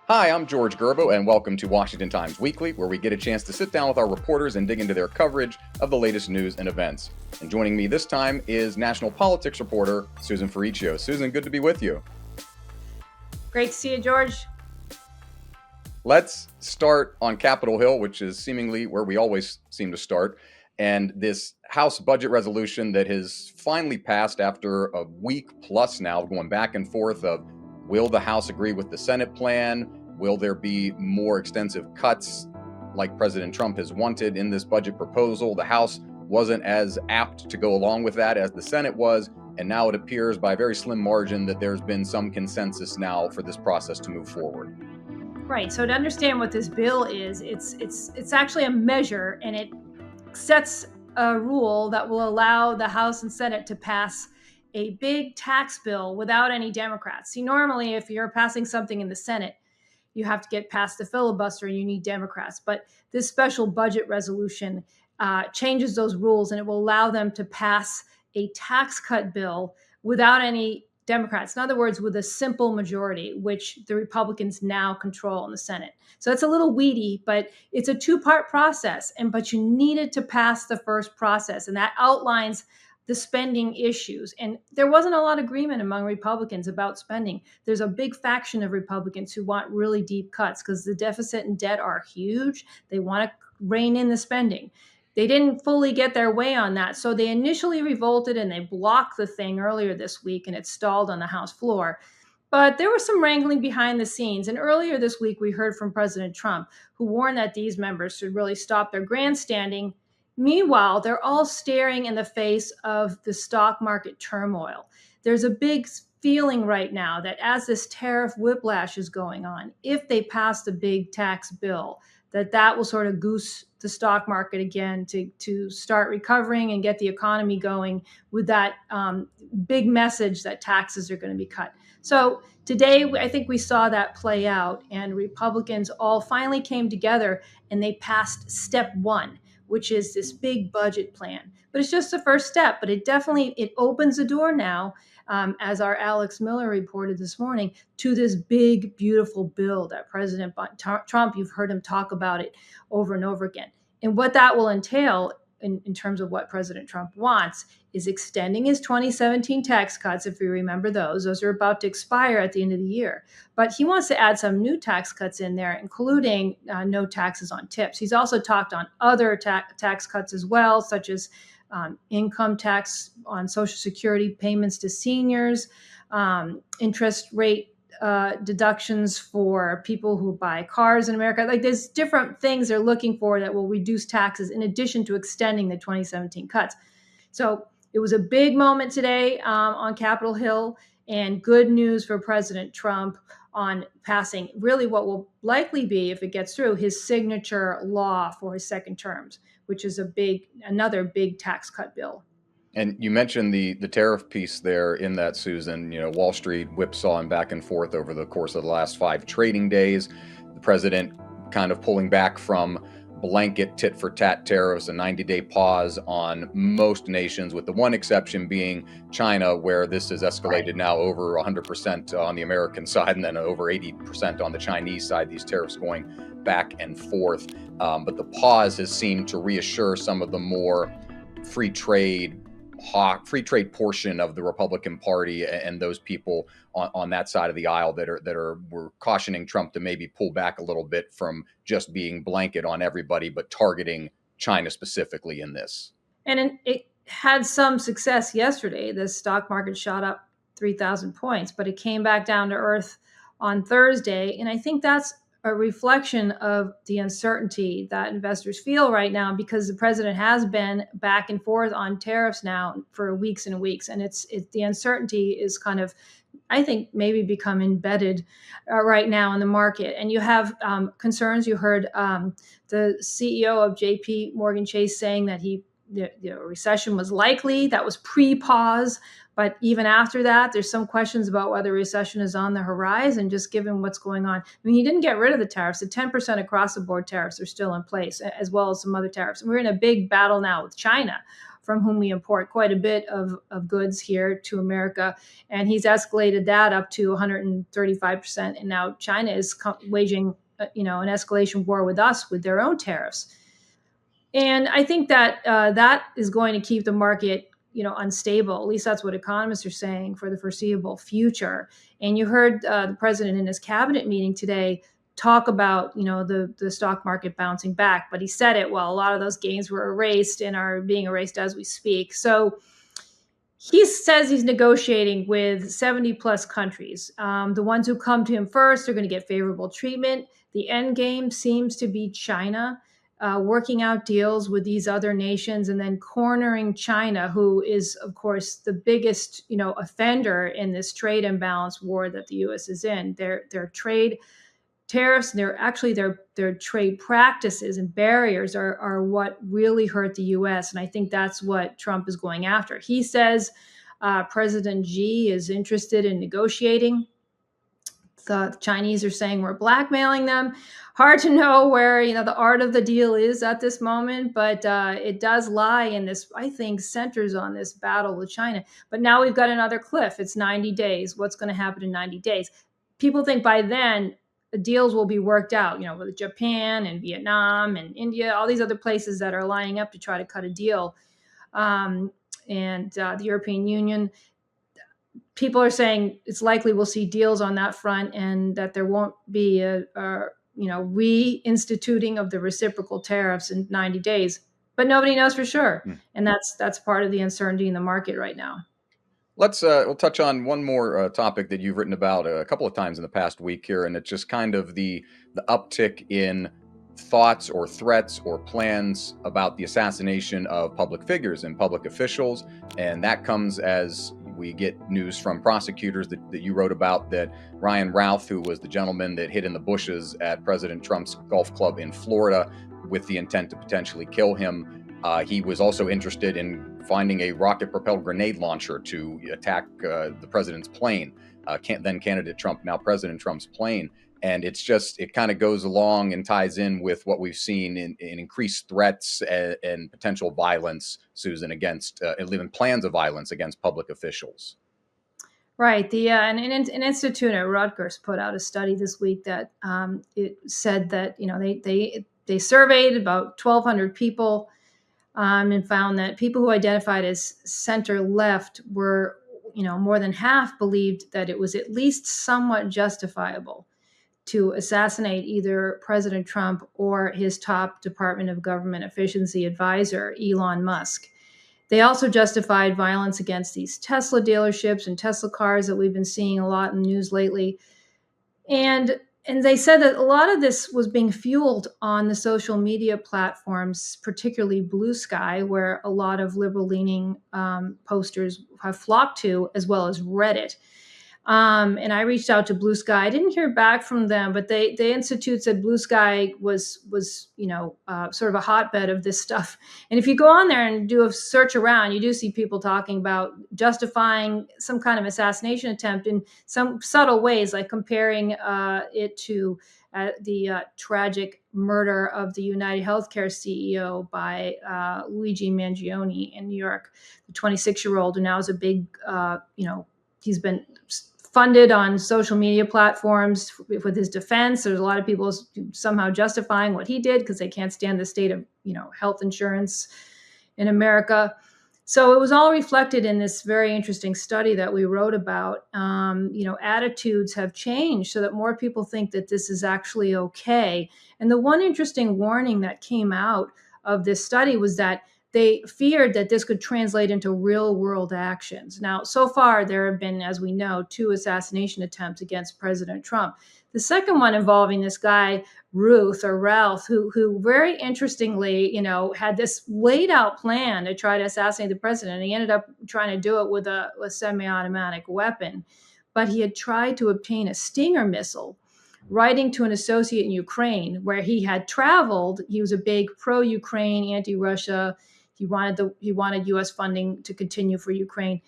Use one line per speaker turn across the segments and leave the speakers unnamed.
Hi, I'm George Gerbo, and welcome to Washington Times Weekly, where we get a chance to sit down with our reporters and dig into their coverage of the latest news and events. And joining me this time is national politics reporter Susan Ferriccio. Susan, good to be with you.
Great to see you, George.
Let's start on Capitol Hill, which is seemingly where we always seem to start, and this House budget resolution that has finally passed after a week plus now of going back and forth of will the House agree with the Senate plan? Will there be more extensive cuts like President Trump has wanted in this budget proposal? The House wasn't as apt to go along with that as the Senate was, and now it appears by a very slim margin that there's been some consensus now for this process to move forward.
Right. So to understand what this bill is, it's actually a measure, and it sets a rule that will allow the House and Senate to pass a big tax bill without any Democrats. See, normally if you're passing something in the Senate, you have to get past the filibuster and you need Democrats. But this special budget resolution changes those rules, and it will allow them to pass a tax cut bill without any Democrats. In other words, with a simple majority, which the Republicans now control in the Senate. So it's a little weedy, but it's a two-part process. But you needed to pass the first process, and that outlines the spending issues. And there wasn't a lot of agreement among Republicans about spending. There's a big faction of Republicans who want really deep cuts because the deficit and debt are huge. They want to rein in the spending. They didn't fully get their way on that. So they initially revolted and they blocked the thing earlier this week, and it stalled on the House floor. But there was some wrangling behind the scenes. And earlier this week, we heard from President Trump, who warned that these members should really stop their grandstanding. Meanwhile, they're all staring in the face of the stock market turmoil. There's a big feeling right now that as this tariff whiplash is going on, if they pass the big tax bill, that will sort of goose the stock market again to start recovering and get the economy going with that big message that taxes are going to be cut. So today, I think we saw that play out, and Republicans all finally came together and they passed step one, which is this big budget plan. But it's just the first step, but it opens the door now, as our Alex Miller reported this morning, to this big, beautiful bill that President Trump, you've heard him talk about it over and over again. And what that will entail in terms of what President Trump wants is extending his 2017 tax cuts, if you remember those. Those are about to expire at the end of the year. But he wants to add some new tax cuts in there, including no taxes on tips. He's also talked on other tax cuts as well, such as income tax on Social Security payments to seniors, interest rate deductions for people who buy cars in America. Like, there's different things they're looking for that will reduce taxes in addition to extending the 2017 cuts. So it was a big moment today on Capitol Hill, and good news for President Trump on passing really what will likely be, if it gets through, his signature law for his second terms, which is another big tax cut bill.
And you mentioned the tariff piece there in that, Susan. You know, Wall Street whipsawing back and forth over the course of the last 5 trading days. The president kind of pulling back from blanket tit-for-tat tariffs, a 90-day pause on most nations, with the one exception being China, where this has escalated now over 100% on the American side and then over 80% on the Chinese side, these tariffs going back and forth. But the pause has seemed to reassure some of the more free trade portion of the Republican Party and those people on that side of the aisle that were cautioning Trump to maybe pull back a little bit from just being blanket on everybody, but targeting China specifically in this.
And it had some success yesterday. The stock market shot up 3,000 points, but it came back down to earth on Thursday. And I think that's a reflection of the uncertainty that investors feel right now, because the president has been back and forth on tariffs now for weeks and weeks. And the uncertainty is kind of, I think, maybe become embedded right now in the market. And you have concerns. You heard the CEO of JP Morgan Chase saying that the recession was likely. That was pre-pause. But even after that, there's some questions about whether recession is on the horizon, just given what's going on. I mean, he didn't get rid of the tariffs. The 10% across the board tariffs are still in place, as well as some other tariffs. And we're in a big battle now with China from whom we import quite a bit of goods here to America. And he's escalated that up to 135%. And now China is waging, an escalation war with us with their own tariffs. And I think that that is going to keep the market, unstable. At least that's what economists are saying for the foreseeable future. And you heard the president in his cabinet meeting today talk about, the stock market bouncing back. But he said it, well, a lot of those gains were erased and are being erased as we speak. So he says he's negotiating with 70 plus countries. The ones who come to him first are going to get favorable treatment. The end game seems to be China, working out deals with these other nations and then cornering China, who is, of course, the biggest, offender in this trade imbalance war that the U.S. is in. Their trade tariffs and their trade practices and barriers are what really hurt the U.S. And I think that's what Trump is going after. He says President Xi is interested in negotiating. The Chinese are saying we're blackmailing them. Hard to know where the art of the deal is at this moment, but it does lie in this. I think centers on this battle with China. But now we've got another cliff. It's 90 days. What's going to happen in 90 days? People think by then the deals will be worked out. With Japan and Vietnam and India, all these other places that are lining up to try to cut a deal, and the European Union. People are saying it's likely we'll see deals on that front and that there won't be a reinstituting of the reciprocal tariffs in 90 days. But nobody knows for sure. And that's part of the uncertainty in the market right now.
We'll touch on one more topic that you've written about a couple of times in the past week here, and it's just kind of the uptick in thoughts or threats or plans about the assassination of public figures and public officials. And that comes as we get news from prosecutors that you wrote about, that Ryan Routh, who was the gentleman that hid in the bushes at President Trump's golf club in Florida with the intent to potentially kill him, he was also interested in finding a rocket-propelled grenade launcher to attack the president's plane, then candidate Trump, now President Trump's plane. And it kind of goes along and ties in with what we've seen in increased threats and potential violence, Susan, against even plans of violence against public officials.
Right. An institute at Rutgers put out a study this week that it said that they surveyed about 1,200 people and found that people who identified as center left were more than half believed that it was at least somewhat justifiable to assassinate either President Trump or his top Department of Government Efficiency advisor, Elon Musk. They also justified violence against these Tesla dealerships and Tesla cars that we've been seeing a lot in the news lately. And they said that a lot of this was being fueled on the social media platforms, particularly Blue Sky, where a lot of liberal-leaning posters have flocked to, as well as Reddit. And I reached out to Blue Sky. I didn't hear back from them, but the institute said Blue Sky was sort of a hotbed of this stuff. And if you go on there and do a search around, you do see people talking about justifying some kind of assassination attempt in some subtle ways, like comparing it to the tragic murder of the United Healthcare CEO by Luigi Mangione in New York, the 26-year-old who now is a big, he's been funded on social media platforms with his defense. There's a lot of people somehow justifying what he did because they can't stand the state of, health insurance in America. So it was all reflected in this very interesting study that we wrote about. Attitudes have changed so that more people think that this is actually okay. And the one interesting warning that came out of this study was that they feared that this could translate into real world actions. Now, so far, there have been, as we know, 2 assassination attempts against President Trump. The second one involving this guy, Ralph, who very interestingly, had this laid out plan to try to assassinate the president. And he ended up trying to do it with a semi-automatic weapon. But he had tried to obtain a Stinger missile, writing to an associate in Ukraine where he had traveled. He was a big pro-Ukraine, anti-Russia. He wanted U.S. funding to continue for Ukraine.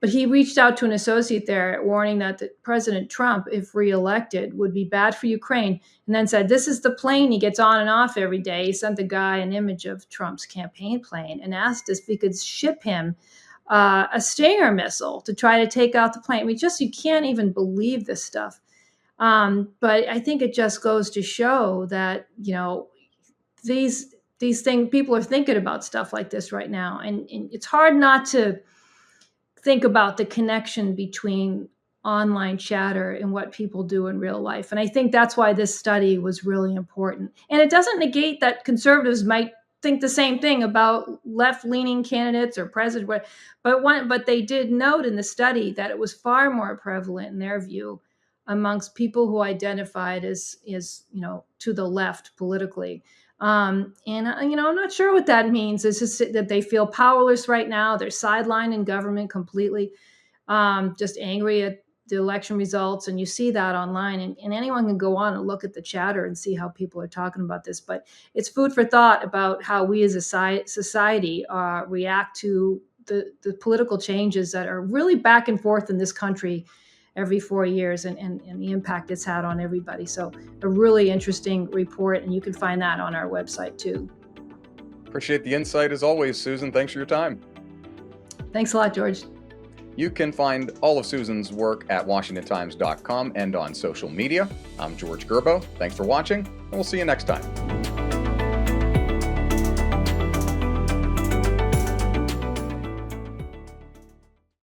But he reached out to an associate there, warning that President Trump, if reelected, would be bad for Ukraine, and then said, this is the plane he gets on and off every day. He sent the guy an image of Trump's campaign plane and asked if he could ship him a Stinger missile to try to take out the plane. I mean, you can't even believe this stuff. But I think it just goes to show that, these things, people are thinking about stuff like this right now. And it's hard not to think about the connection between online chatter and what people do in real life. And I think that's why this study was really important. And it doesn't negate that conservatives might think the same thing about left-leaning candidates or president, but they did note in the study that it was far more prevalent in their view amongst people who identified as to the left politically. I'm not sure what that means. It's just that they feel powerless right now. They're sidelined in government completely, just angry at the election results. And you see that online, and anyone can go on and look at the chatter and see how people are talking about this. But it's food for thought about how we as a society react to the political changes that are really back and forth in this country every 4 years, and the impact it's had on everybody. So a really interesting report, and you can find that on our website too.
Appreciate the insight as always, Susan. Thanks for your time.
Thanks a lot, George.
You can find all of Susan's work at WashingtonTimes.com and on social media. I'm George Gerbo. Thanks for watching, and we'll see you next time.